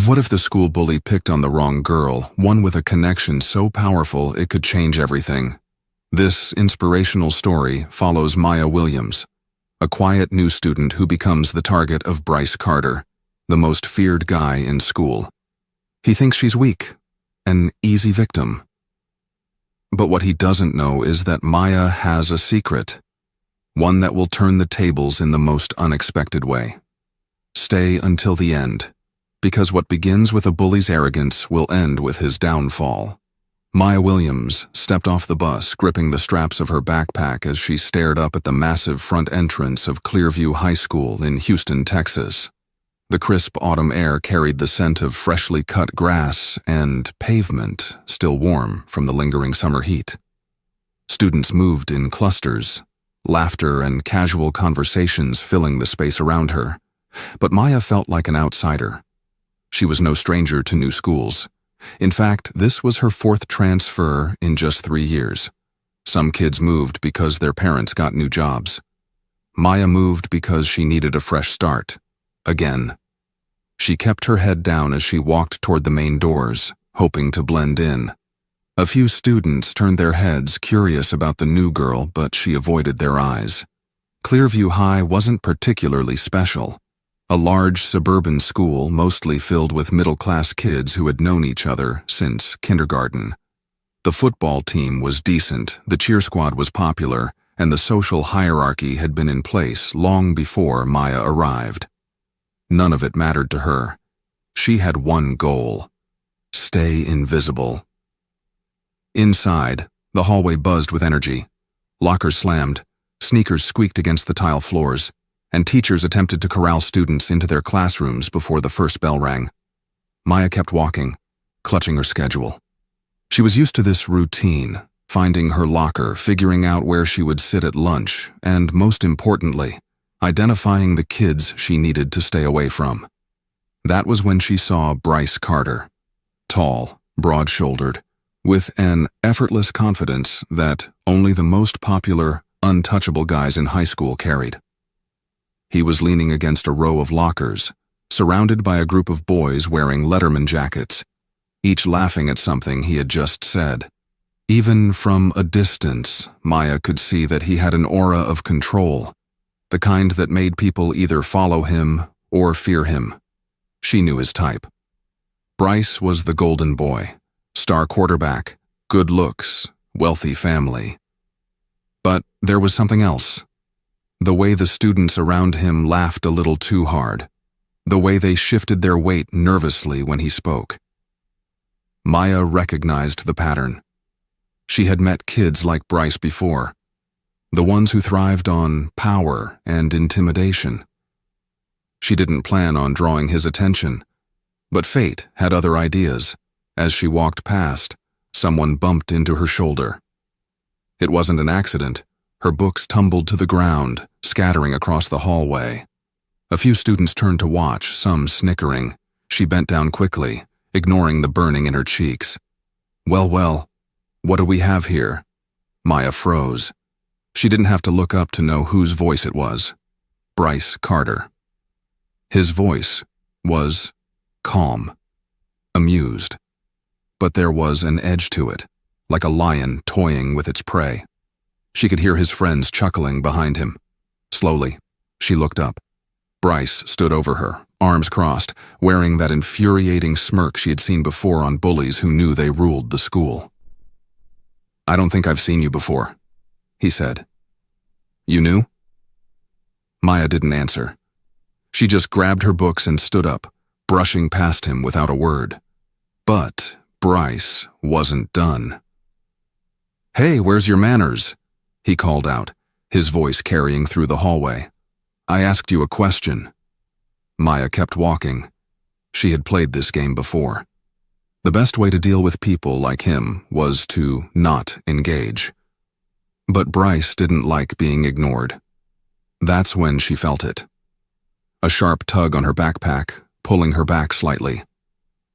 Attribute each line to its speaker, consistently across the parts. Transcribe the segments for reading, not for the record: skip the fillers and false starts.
Speaker 1: What if the school bully picked on the wrong girl, one with a connection so powerful it could change everything? This inspirational story follows Maya Williams, a quiet new student who becomes the target of Bryce Carter, the most feared guy in school. He thinks she's weak, an easy victim. But what he doesn't know is that Maya has a secret, one that will turn the tables in the most unexpected way. Stay until the end, because what begins with a bully's arrogance will end with his downfall. Maya Williams stepped off the bus, gripping the straps of her backpack as she stared up at the massive front entrance of Clearview High School in Houston, Texas. The crisp autumn air carried the scent of freshly cut grass and pavement, still warm from the lingering summer heat. Students moved in clusters, laughter and casual conversations filling the space around her. But Maya felt like an outsider. She was no stranger to new schools. In fact, this was her 4th transfer in just 3 years. Some kids moved because their parents got new jobs. Maya moved because she needed a fresh start. Again. She kept her head down as she walked toward the main doors, hoping to blend in. A few students turned their heads, curious about the new girl, but she avoided their eyes. Clearview High wasn't particularly special. A large suburban school mostly filled with middle-class kids who had known each other since kindergarten. The football team was decent, the cheer squad was popular, and the social hierarchy had been in place long before Maya arrived. None of it mattered to her. She had one goal: stay invisible. Inside, the hallway buzzed with energy. Lockers slammed, sneakers squeaked against the tile floors, and teachers attempted to corral students into their classrooms before the first bell rang. Maya kept walking, clutching her schedule. She was used to this routine, finding her locker, figuring out where she would sit at lunch, and most importantly, identifying the kids she needed to stay away from. That was when she saw Bryce Carter, tall, broad-shouldered, with an effortless confidence that only the most popular, untouchable guys in high school carried. He was leaning against a row of lockers, surrounded by a group of boys wearing Letterman jackets, each laughing at something he had just said. Even from a distance, Maya could see that he had an aura of control, the kind that made people either follow him or fear him. She knew his type. Bryce was the golden boy, star quarterback, good looks, wealthy family. But there was something else. The way the students around him laughed a little too hard. The way they shifted their weight nervously when he spoke. Maya recognized the pattern. She had met kids like Bryce before. The ones who thrived on power and intimidation. She didn't plan on drawing his attention, but fate had other ideas. As she walked past, someone bumped into her shoulder. It wasn't an accident. Her books tumbled to the ground, scattering across the hallway. A few students turned to watch, some snickering. She bent down quickly, ignoring the burning in her cheeks. Well, what do we have here? Maya froze. She didn't have to look up to know whose voice it was. Bryce Carter. His voice was calm, amused. But there was an edge to it, like a lion toying with its prey. She could hear his friends chuckling behind him. Slowly, she looked up. Bryce stood over her, arms crossed, wearing that infuriating smirk she had seen before on bullies who knew they ruled the school. "I don't think I've seen you before," he said. "You knew?" Maya didn't answer. She just grabbed her books and stood up, brushing past him without a word. But Bryce wasn't done. "Hey, where's your manners?" he called out, his voice carrying through the hallway. "I asked you a question." Maya kept walking. She had played this game before. The best way to deal with people like him was to not engage. But Bryce didn't like being ignored. That's when she felt it. A sharp tug on her backpack, pulling her back slightly.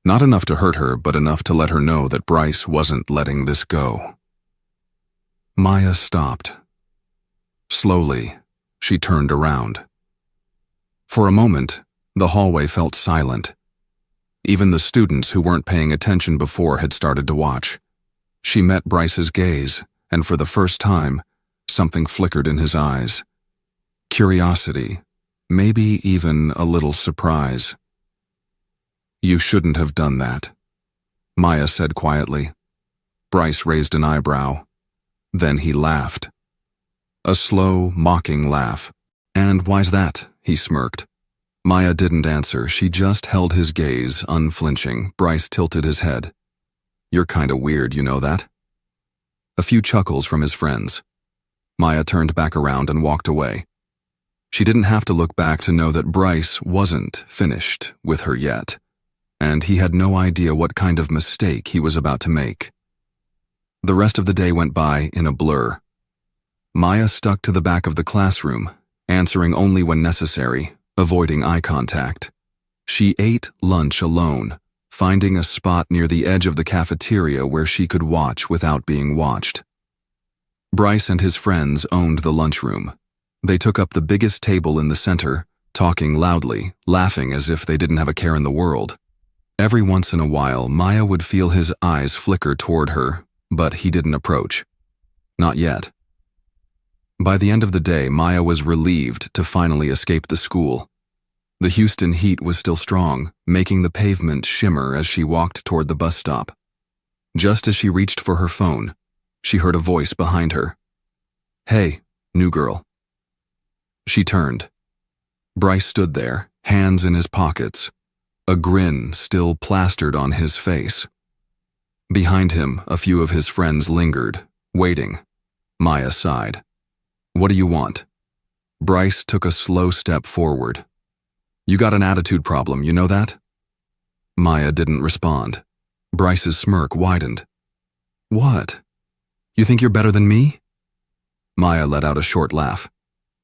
Speaker 1: Not enough to hurt her, but enough to let her know that Bryce wasn't letting this go. Maya stopped. Slowly, she turned around. For a moment, the hallway felt silent. Even the students who weren't paying attention before had started to watch. She met Bryce's gaze, and for the first time, something flickered in his eyes. Curiosity, maybe even a little surprise. "You shouldn't have done that," Maya said quietly. Bryce raised an eyebrow. Then he laughed. A slow, mocking laugh. "And why's that?" he smirked. Maya didn't answer. She just held his gaze, unflinching. Bryce tilted his head. "You're kinda weird, you know that?" A few chuckles from his friends. Maya turned back around and walked away. She didn't have to look back to know that Bryce wasn't finished with her yet, and he had no idea what kind of mistake he was about to make. The rest of the day went by in a blur. Maya stuck to the back of the classroom, answering only when necessary, avoiding eye contact. She ate lunch alone, finding a spot near the edge of the cafeteria where she could watch without being watched. Bryce and his friends owned the lunchroom. They took up the biggest table in the center, talking loudly, laughing as if they didn't have a care in the world. Every once in a while, Maya would feel his eyes flicker toward her, but he didn't approach. Not yet. By the end of the day, Maya was relieved to finally escape the school. The Houston heat was still strong, making the pavement shimmer as she walked toward the bus stop. Just as she reached for her phone, she heard a voice behind her. "Hey, new girl." She turned. Bryce stood there, hands in his pockets, a grin still plastered on his face. Behind him, a few of his friends lingered, waiting. Maya sighed. "What do you want?" Bryce took a slow step forward. "You got an attitude problem, you know that?" Maya didn't respond. Bryce's smirk widened. "What? You think you're better than me?" Maya let out a short laugh.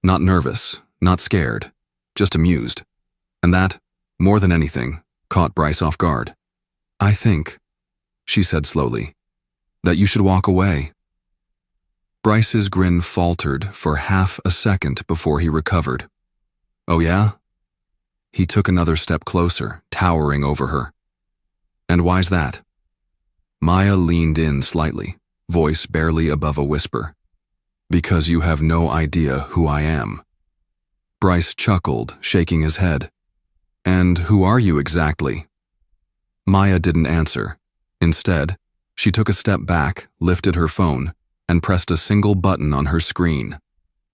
Speaker 1: Not nervous, not scared, just amused. And that, more than anything, caught Bryce off guard. "I think," she said slowly, "that you should walk away." Bryce's grin faltered for half a second before he recovered. "Oh yeah?" He took another step closer, towering over her. "And why's that?" Maya leaned in slightly, voice barely above a whisper. "Because you have no idea who I am." Bryce chuckled, shaking his head. "And who are you exactly?" Maya didn't answer. Instead, she took a step back, lifted her phone, and pressed a single button on her screen.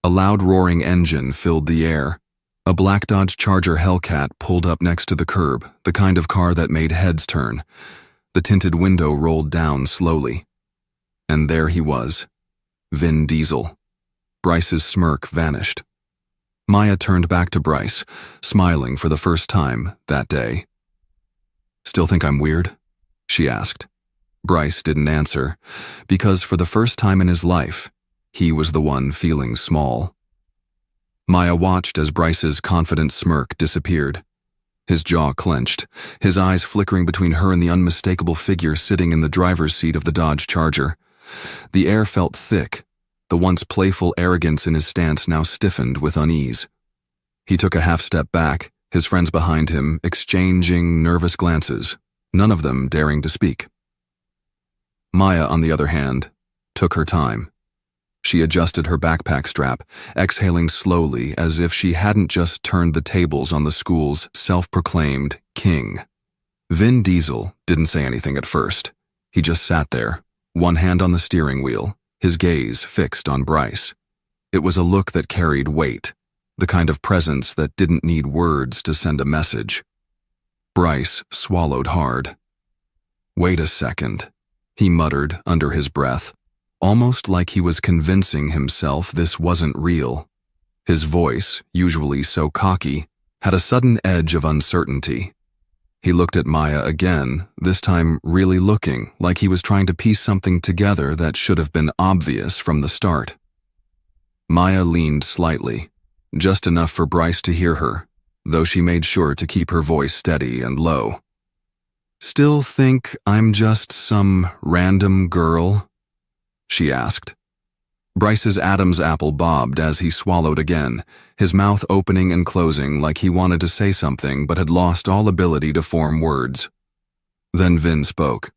Speaker 1: A loud roaring engine filled the air. A black Dodge Charger Hellcat pulled up next to the curb, the kind of car that made heads turn. The tinted window rolled down slowly. And there he was, Vin Diesel. Bryce's smirk vanished. Maya turned back to Bryce, smiling for the first time that day. "Still think I'm weird?" she asked. Bryce didn't answer, because for the first time in his life, he was the one feeling small. Maya watched as Bryce's confident smirk disappeared. His jaw clenched, his eyes flickering between her and the unmistakable figure sitting in the driver's seat of the Dodge Charger. The air felt thick, the once playful arrogance in his stance now stiffened with unease. He took a half step back, his friends behind him exchanging nervous glances, none of them daring to speak. Maya, on the other hand, took her time. She adjusted her backpack strap, exhaling slowly as if she hadn't just turned the tables on the school's self-proclaimed king. Vin Diesel didn't say anything at first. He just sat there, one hand on the steering wheel, his gaze fixed on Bryce. It was a look that carried weight, the kind of presence that didn't need words to send a message. Bryce swallowed hard. "Wait a second," he muttered under his breath, almost like he was convincing himself this wasn't real. His voice, usually so cocky, had a sudden edge of uncertainty. He looked at Maya again, this time really looking like he was trying to piece something together that should have been obvious from the start. Maya leaned slightly, just enough for Bryce to hear her, though she made sure to keep her voice steady and low. "Still think I'm just some random girl?" she asked. Bryce's Adam's apple bobbed as he swallowed again, his mouth opening and closing like he wanted to say something but had lost all ability to form words. Then Vin spoke.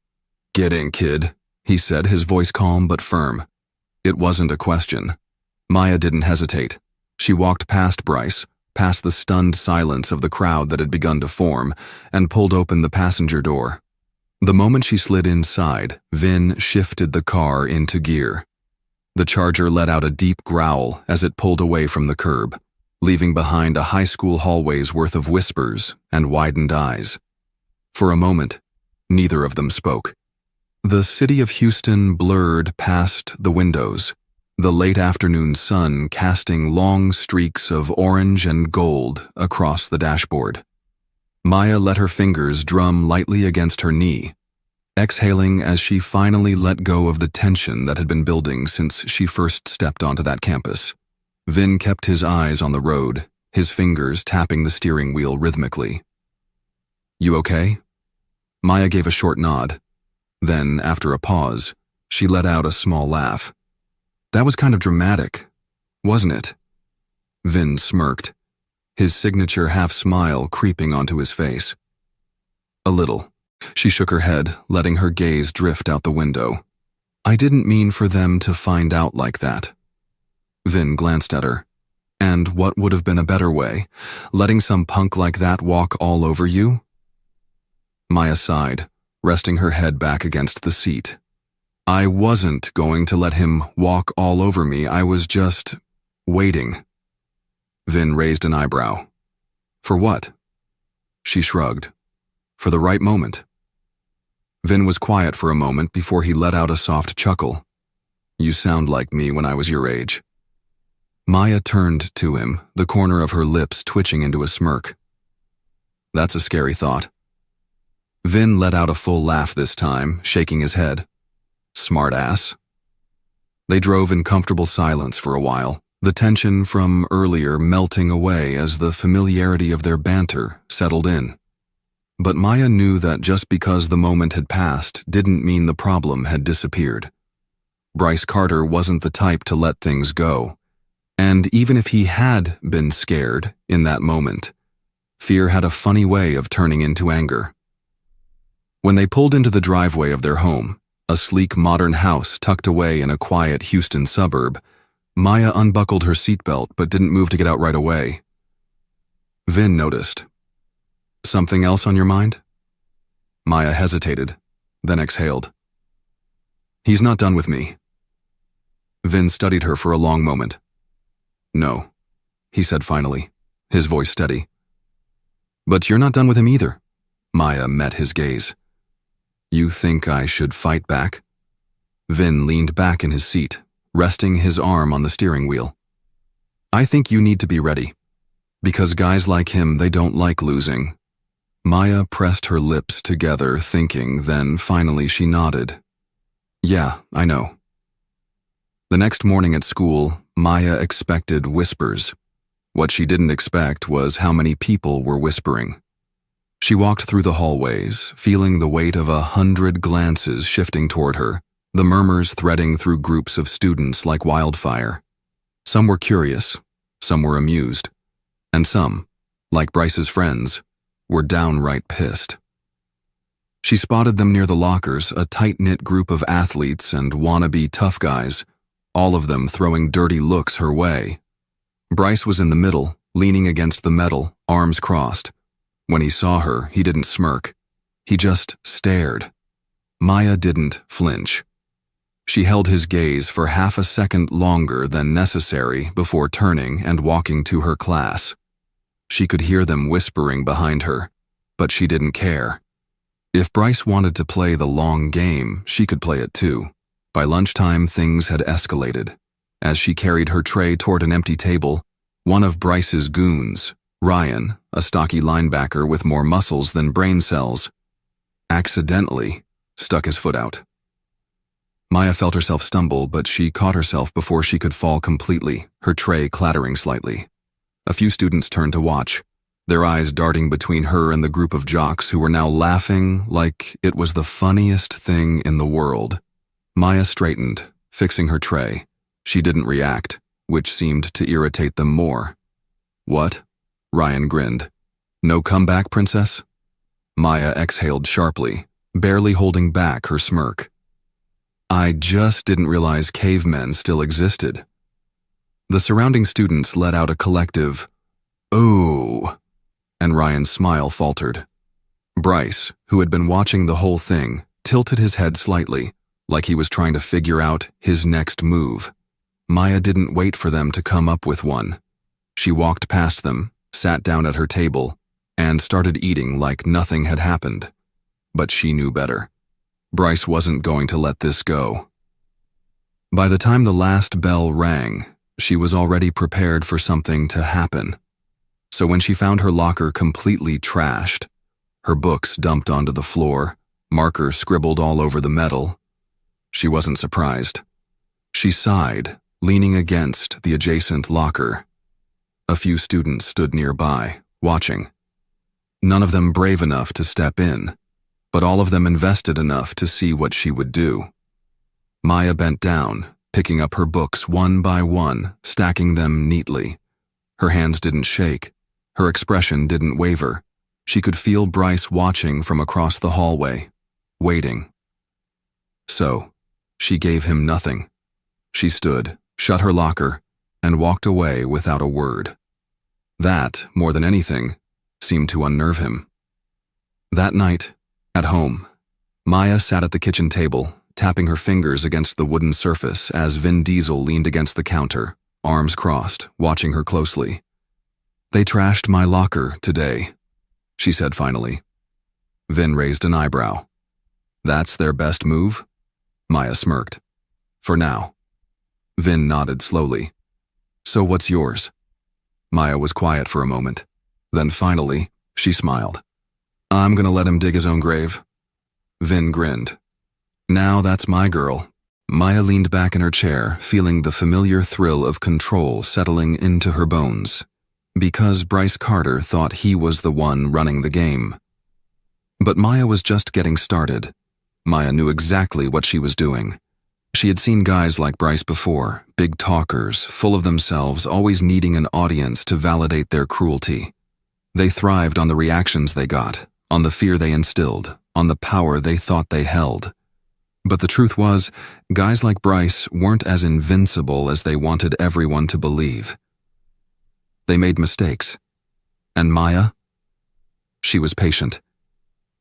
Speaker 1: "Get in, kid," he said, his voice calm but firm. It wasn't a question. Maya didn't hesitate. She walked past Bryce, past the stunned silence of the crowd that had begun to form, and pulled open the passenger door. The moment she slid inside, Vin shifted the car into gear. The Charger let out a deep growl as it pulled away from the curb, leaving behind a high school hallway's worth of whispers and widened eyes. For a moment, neither of them spoke. The city of Houston blurred past the windows, the late afternoon sun casting long streaks of orange and gold across the dashboard. Maya let her fingers drum lightly against her knee, exhaling as she finally let go of the tension that had been building since she first stepped onto that campus. Vin kept his eyes on the road, his fingers tapping the steering wheel rhythmically. "You okay?" Maya gave a short nod. Then, after a pause, she let out a small laugh. "That was kind of dramatic, wasn't it?" Vin smirked, his signature half-smile creeping onto his face. "A little." She shook her head, letting her gaze drift out the window. "I didn't mean for them to find out like that." Vin glanced at her. "And what would have been a better way? Letting some punk like that walk all over you?" Maya sighed, resting her head back against the seat. "I wasn't going to let him walk all over me. I was just waiting." Vin raised an eyebrow. "For what?" She shrugged. "For the right moment." Vin was quiet for a moment before he let out a soft chuckle. "You sound like me when I was your age." Maya turned to him, the corner of her lips twitching into a smirk. "That's a scary thought." Vin let out a full laugh this time, shaking his head. "Smart ass." They drove in comfortable silence for a while, the tension from earlier melting away as the familiarity of their banter settled in. But Maya knew that just because the moment had passed didn't mean the problem had disappeared. Bryce Carter wasn't the type to let things go. And even if he had been scared in that moment, fear had a funny way of turning into anger. When they pulled into the driveway of their home, a sleek modern house tucked away in a quiet Houston suburb, Maya unbuckled her seatbelt but didn't move to get out right away. Vin noticed. "Something else on your mind?" Maya hesitated, then exhaled. "He's not done with me." Vin studied her for a long moment. "No," he said finally, his voice steady. "But you're not done with him either." Maya met his gaze. "You think I should fight back?" Vin leaned back in his seat, resting his arm on the steering wheel. "I think you need to be ready. Because guys like him, they don't like losing." Maya pressed her lips together, thinking, then finally she nodded. "Yeah, I know." The next morning at school, Maya expected whispers. What she didn't expect was how many people were whispering. She walked through the hallways, feeling the weight of 100 glances shifting toward her, the murmurs threading through groups of students like wildfire. Some were curious, some were amused, and some, like Bryce's friends, were downright pissed. She spotted them near the lockers, a tight-knit group of athletes and wannabe tough guys, all of them throwing dirty looks her way. Bryce was in the middle, leaning against the metal, arms crossed. When he saw her, he didn't smirk. He just stared. Maya didn't flinch. She held his gaze for half a second longer than necessary before turning and walking to her class. She could hear them whispering behind her, but she didn't care. If Bryce wanted to play the long game, she could play it too. By lunchtime, things had escalated. As she carried her tray toward an empty table, one of Bryce's goons, Ryan, a stocky linebacker with more muscles than brain cells, accidentally stuck his foot out. Maya felt herself stumble, but she caught herself before she could fall completely, her tray clattering slightly. A few students turned to watch, their eyes darting between her and the group of jocks who were now laughing like it was the funniest thing in the world. Maya straightened, fixing her tray. She didn't react, which seemed to irritate them more. "What?" Ryan grinned. "No comeback, princess?" Maya exhaled sharply, barely holding back her smirk. I just didn't realize cavemen still existed. The surrounding students let out a collective, "Oh," and Ryan's smile faltered. Bryce, who had been watching the whole thing, tilted his head slightly, like he was trying to figure out his next move. Maya didn't wait for them to come up with one. She walked past them, sat down at her table, and started eating like nothing had happened. But she knew better. Bryce wasn't going to let this go. By the time the last bell rang, she was already prepared for something to happen. So when she found her locker completely trashed, her books dumped onto the floor, markers scribbled all over the metal, she wasn't surprised. She sighed, leaning against the adjacent locker. A few students stood nearby, watching. None of them brave enough to step in, but all of them invested enough to see what she would do. Maya bent down, picking up her books one by one, stacking them neatly. Her hands didn't shake. Her expression didn't waver. She could feel Bryce watching from across the hallway, waiting. So, she gave him nothing. She stood, shut her locker, and walked away without a word. That, more than anything, seemed to unnerve him. That night, at home, Maya sat at the kitchen table, tapping her fingers against the wooden surface as Vin Diesel leaned against the counter, arms crossed, watching her closely. "They trashed my locker today," she said finally. Vin raised an eyebrow. "That's their best move?" Maya smirked. "For now." Vin nodded slowly. "So what's yours?" Maya was quiet for a moment. Then finally, she smiled. "I'm gonna let him dig his own grave." Vin grinned. "Now that's my girl." Maya leaned back in her chair, feeling the familiar thrill of control settling into her bones. Because Bryce Carter thought he was the one running the game. But Maya was just getting started. Maya knew exactly what she was doing. She had seen guys like Bryce before, big talkers, full of themselves, always needing an audience to validate their cruelty. They thrived on the reactions they got, on the fear they instilled, on the power they thought they held. But the truth was, guys like Bryce weren't as invincible as they wanted everyone to believe. They made mistakes. And Maya? She was patient.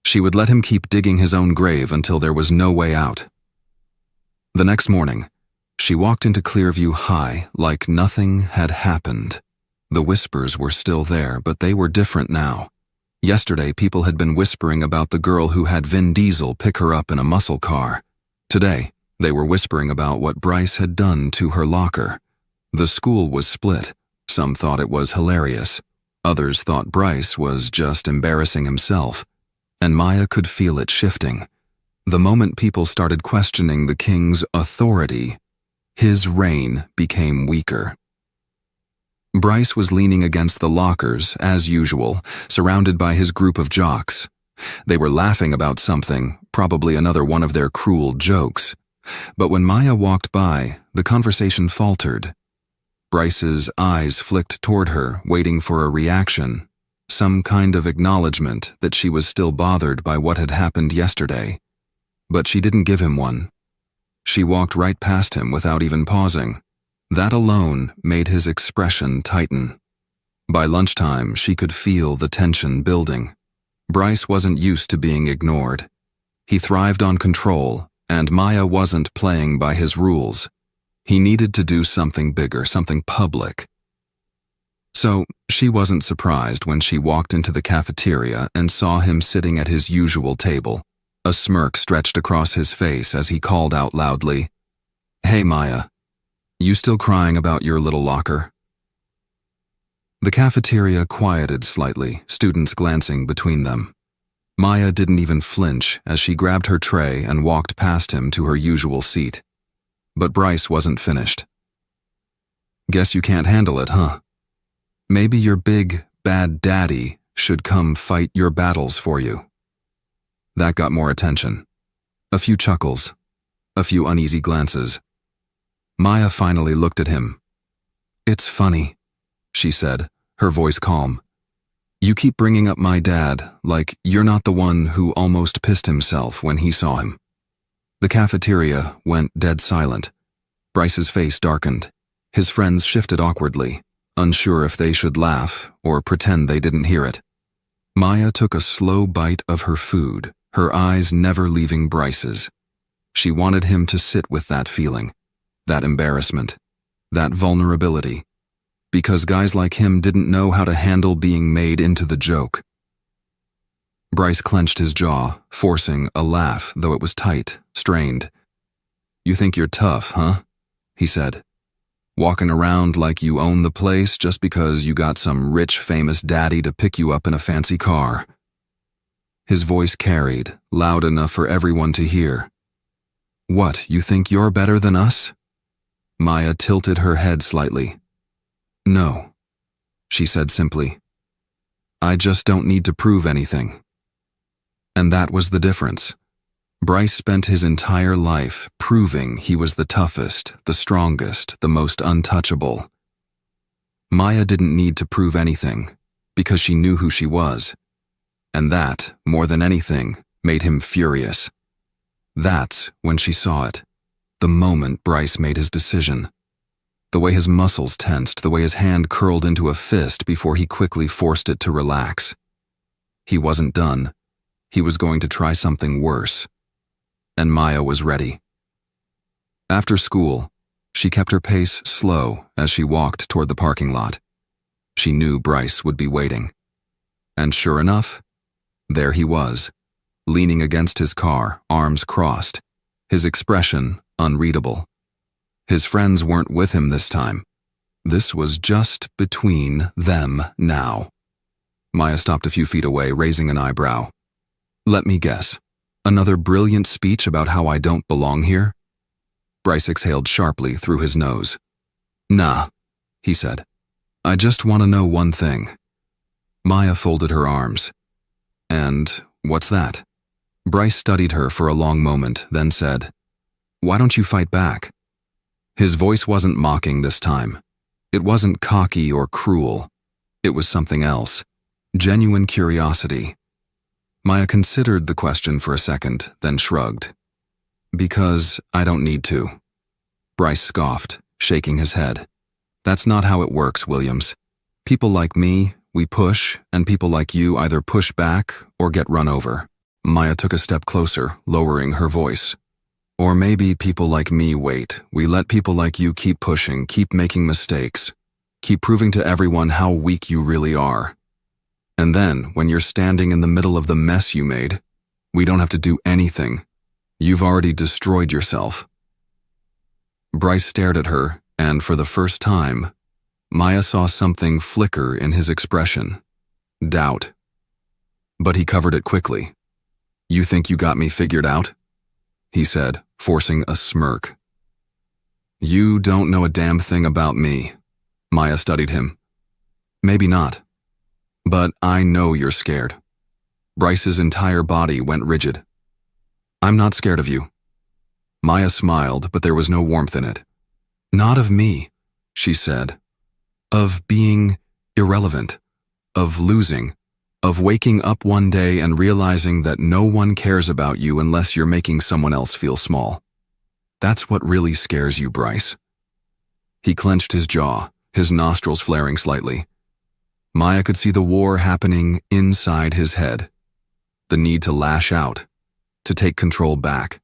Speaker 1: She would let him keep digging his own grave until there was no way out. The next morning, she walked into Clearview High like nothing had happened. The whispers were still there, but they were different now. Yesterday, people had been whispering about the girl who had Vin Diesel pick her up in a muscle car. Today, they were whispering about what Bryce had done to her locker. The school was split. Some thought it was hilarious. Others thought Bryce was just embarrassing himself. And Maya could feel it shifting. The moment people started questioning the king's authority, his reign became weaker. Bryce was leaning against the lockers, as usual, surrounded by his group of jocks. They were laughing about something, probably another one of their cruel jokes. But when Maya walked by, the conversation faltered. Bryce's eyes flicked toward her, waiting for a reaction, some kind of acknowledgement that she was still bothered by what had happened yesterday. But she didn't give him one. She walked right past him without even pausing. That alone made his expression tighten. By lunchtime, she could feel the tension building. Bryce wasn't used to being ignored. He thrived on control, and Maya wasn't playing by his rules. He needed to do something bigger, something public. So, she wasn't surprised when she walked into the cafeteria and saw him sitting at his usual table. A smirk stretched across his face as he called out loudly, "Hey, Maya, you still crying about your little locker?" The cafeteria quieted slightly, students glancing between them. Maya didn't even flinch as she grabbed her tray and walked past him to her usual seat. But Bryce wasn't finished. "Guess you can't handle it, huh? Maybe your big, bad daddy should come fight your battles for you." That got more attention. A few chuckles. A few uneasy glances. Maya finally looked at him. "It's funny," she said, her voice calm. You keep bringing up my dad, like you're not the one who almost pissed himself when he saw him." The cafeteria went dead silent. Bryce's face darkened. His friends shifted awkwardly, unsure if they should laugh or pretend they didn't hear it. Maya took a slow bite of her food, her eyes never leaving Bryce's. She wanted him to sit with that feeling, that embarrassment, that vulnerability, because guys like him didn't know how to handle being made into the joke. Bryce clenched his jaw, forcing a laugh, though it was tight, strained. "You think you're tough, huh?" he said. "Walking around like you own the place just because you got some rich, famous daddy to pick you up in a fancy car." His voice carried, loud enough for everyone to hear. "What, you think you're better than us?" Maya tilted her head slightly. "No," she said simply. "I just don't need to prove anything." And that was the difference. Bryce spent his entire life proving he was the toughest, the strongest, the most untouchable. Maya didn't need to prove anything, because she knew who she was. And that, more than anything, made him furious. That's when she saw it, the moment Bryce made his decision. The way his muscles tensed, the way his hand curled into a fist before he quickly forced it to relax. He wasn't done. He was going to try something worse. And Maya was ready. After school, she kept her pace slow as she walked toward the parking lot. She knew Bryce would be waiting. And sure enough, there he was, leaning against his car, arms crossed, his expression unreadable. His friends weren't with him this time. This was just between them now. Maya stopped a few feet away, raising an eyebrow. "Let me guess. Another brilliant speech about how I don't belong here?" Bryce exhaled sharply through his nose. "Nah," he said. "I just want to know one thing." Maya folded her arms. "And what's that?" Bryce studied her for a long moment, then said, "Why don't you fight back?" His voice wasn't mocking this time. It wasn't cocky or cruel. It was something else. Genuine curiosity. Maya considered the question for a second, then shrugged. "Because I don't need to." Bryce scoffed, shaking his head. "That's not how it works, Williams. People like me, we push, and people like you either push back or get run over." Maya took a step closer, lowering her voice. "Or maybe people like me wait. We let people like you keep pushing, keep making mistakes, keep proving to everyone how weak you really are. And then, when you're standing in the middle of the mess you made, we don't have to do anything. You've already destroyed yourself." Bryce stared at her, and for the first time, Maya saw something flicker in his expression. Doubt. But he covered it quickly. "You think you got me figured out?" he said, forcing a smirk. "You don't know a damn thing about me." Maya studied him. "Maybe not. But I know you're scared." Bryce's entire body went rigid. "I'm not scared of you." Maya smiled, but there was no warmth in it. "Not of me," she said. "Of being irrelevant. Of losing. Of waking up one day and realizing that no one cares about you unless you're making someone else feel small. That's what really scares you, Bryce." He clenched his jaw, his nostrils flaring slightly. Maya could see the war happening inside his head. The need to lash out, to take control back.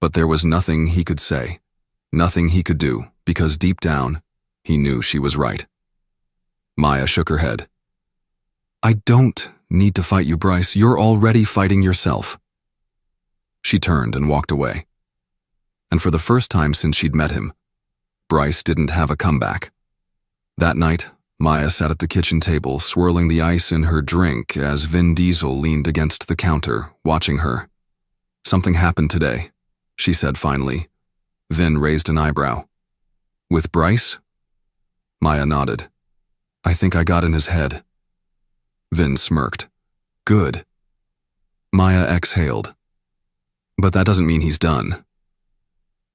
Speaker 1: But there was nothing he could say, nothing he could do, because deep down, he knew she was right. Maya shook her head. "I don't need to fight you, Bryce. You're already fighting yourself." She turned and walked away. And for the first time since she'd met him, Bryce didn't have a comeback. That night, Maya sat at the kitchen table, swirling the ice in her drink as Vin Diesel leaned against the counter, watching her. "Something happened today," she said finally. Vin raised an eyebrow. "With Bryce?" Maya nodded. "I think I got in his head." Vin smirked. "Good." Maya exhaled. "But that doesn't mean he's done."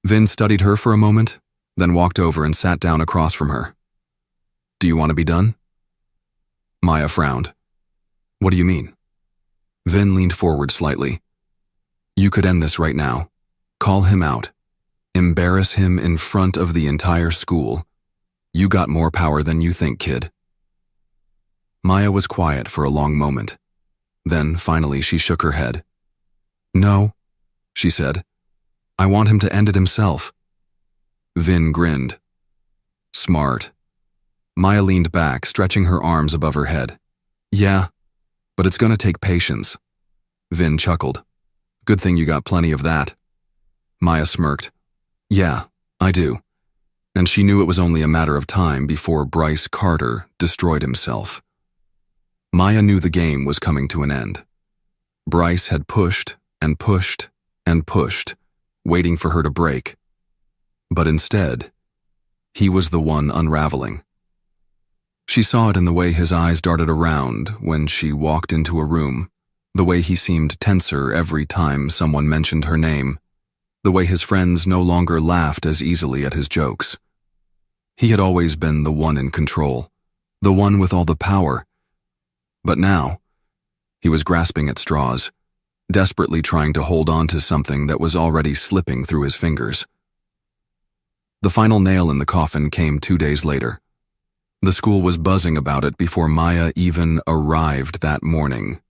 Speaker 1: Vin studied her for a moment, then walked over and sat down across from her. "Do you want to be done?" Maya frowned. What do you mean? Vin leaned forward slightly. You could end this right now. Call him out. Embarrass him in front of the entire school. You got more power than you think, kid. Maya was quiet for a long moment. Then, finally, she shook her head. No, she said. I want him to end it himself. Vin grinned. Smart. Maya leaned back, stretching her arms above her head. Yeah, but it's gonna take patience. Vin chuckled. Good thing you got plenty of that. Maya smirked. Yeah, I do. And she knew it was only a matter of time before Bryce Carter destroyed himself. Maya knew the game was coming to an end. Bryce had pushed and pushed and pushed, waiting for her to break. But instead, he was the one unraveling. She saw it in the way his eyes darted around when she walked into a room, the way he seemed tenser every time someone mentioned her name, the way his friends no longer laughed as easily at his jokes. He had always been the one in control, the one with all the power. But now, he was grasping at straws, desperately trying to hold on to something that was already slipping through his fingers. The final nail in the coffin came 2 days later. The school was buzzing about it before Maya even arrived that morning.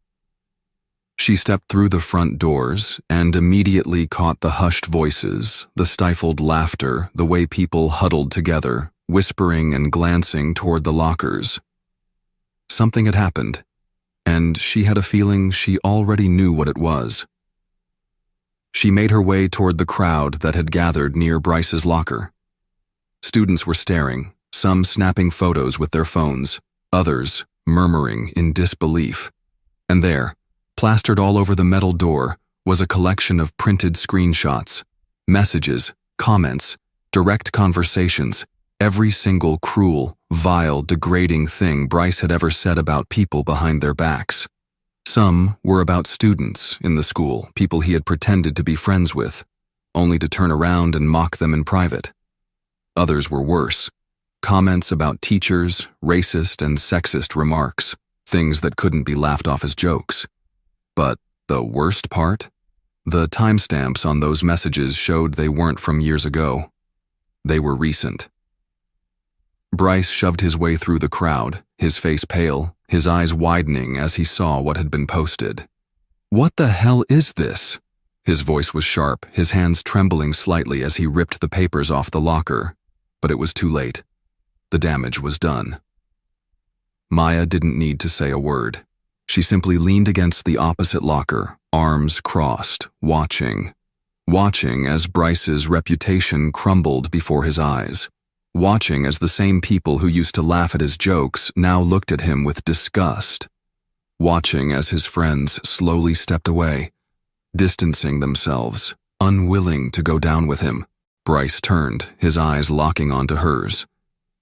Speaker 1: She stepped through the front doors and immediately caught the hushed voices, the stifled laughter, the way people huddled together, whispering and glancing toward the lockers. Something had happened, and she had a feeling she already knew what it was. She made her way toward the crowd that had gathered near Bryce's locker. Students were staring, some snapping photos with their phones, others murmuring in disbelief. And there, plastered all over the metal door, was a collection of printed screenshots, messages, comments, direct conversations, every single cruel, vile, degrading thing Bryce had ever said about people behind their backs. Some were about students in the school, people he had pretended to be friends with, only to turn around and mock them in private. Others were worse. Comments about teachers, racist and sexist remarks, things that couldn't be laughed off as jokes. But the worst part? The timestamps on those messages showed they weren't from years ago. They were recent. Bryce shoved his way through the crowd, his face pale, his eyes widening as he saw what had been posted. What the hell is this? His voice was sharp, his hands trembling slightly as he ripped the papers off the locker. But it was too late. The damage was done. Maya didn't need to say a word. She simply leaned against the opposite locker, arms crossed, watching as Bryce's reputation crumbled before his eyes. Watching as the same people who used to laugh at his jokes now looked at him with disgust. Watching as his friends slowly stepped away, distancing themselves, unwilling to go down with him. Bryce turned, his eyes locking onto hers.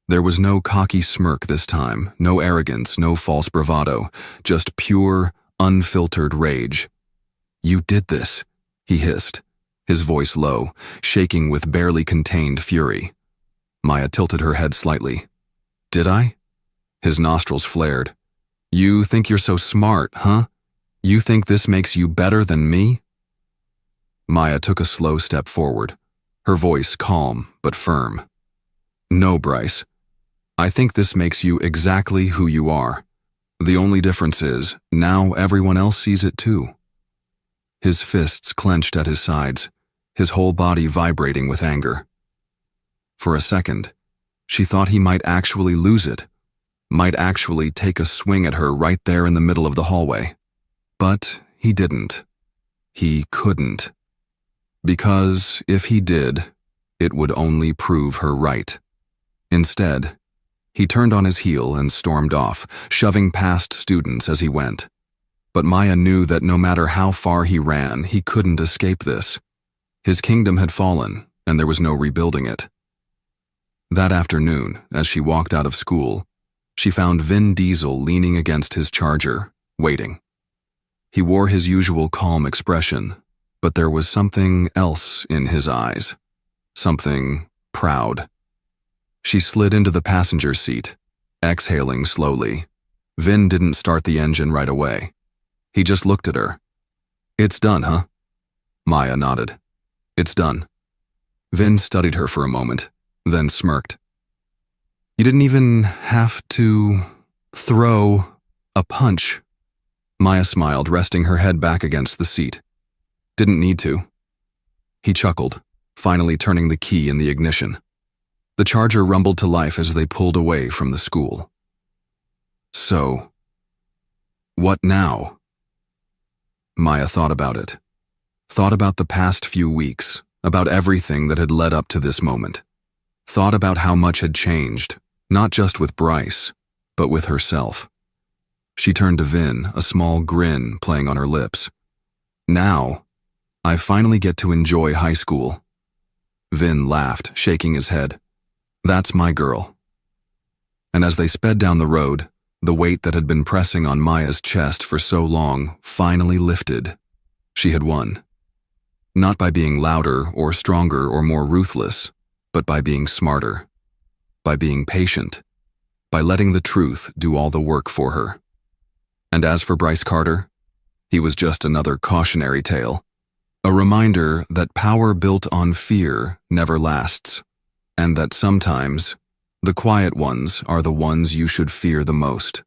Speaker 1: There was no cocky smirk this time, no arrogance, no false bravado, just pure, unfiltered rage. You did this, he hissed, his voice low, shaking with barely contained fury. Maya tilted her head slightly. Did I? His nostrils flared. You think you're so smart, huh? You think this makes you better than me? Maya took a slow step forward, her voice calm but firm. No, Bryce. I think this makes you exactly who you are. The only difference is, now everyone else sees it too. His fists clenched at his sides, his whole body vibrating with anger. For a second, she thought he might actually lose it, might actually take a swing at her right there in the middle of the hallway. But he didn't. He couldn't. Because if he did, it would only prove her right. Instead, he turned on his heel and stormed off, shoving past students as he went. But Maya knew that no matter how far he ran, he couldn't escape this. His kingdom had fallen, and there was no rebuilding it. That afternoon, as she walked out of school, she found Vin Diesel leaning against his Charger, waiting. He wore his usual calm expression, but there was something else in his eyes. Something proud. She slid into the passenger seat, exhaling slowly. Vin didn't start the engine right away. He just looked at her. "It's done, huh?" Maya nodded. "It's done." Vin studied her for a moment, then smirked. "You didn't even have to throw a punch." Maya smiled, resting her head back against the seat. "Didn't need to." He chuckled, finally turning the key in the ignition. The Charger rumbled to life as they pulled away from the school. So, what now? Maya thought about it. Thought about the past few weeks, about everything that had led up to this moment. Thought about how much had changed, not just with Bryce, but with herself. She turned to Vin, a small grin playing on her lips. "Now, I finally get to enjoy high school." Vin laughed, shaking his head. "That's my girl." And as they sped down the road, the weight that had been pressing on Maya's chest for so long finally lifted. She had won. Not by being louder or stronger or more ruthless, but by being smarter, by being patient, by letting the truth do all the work for her. And as for Bryce Carter, he was just another cautionary tale, a reminder that power built on fear never lasts, and that sometimes the quiet ones are the ones you should fear the most.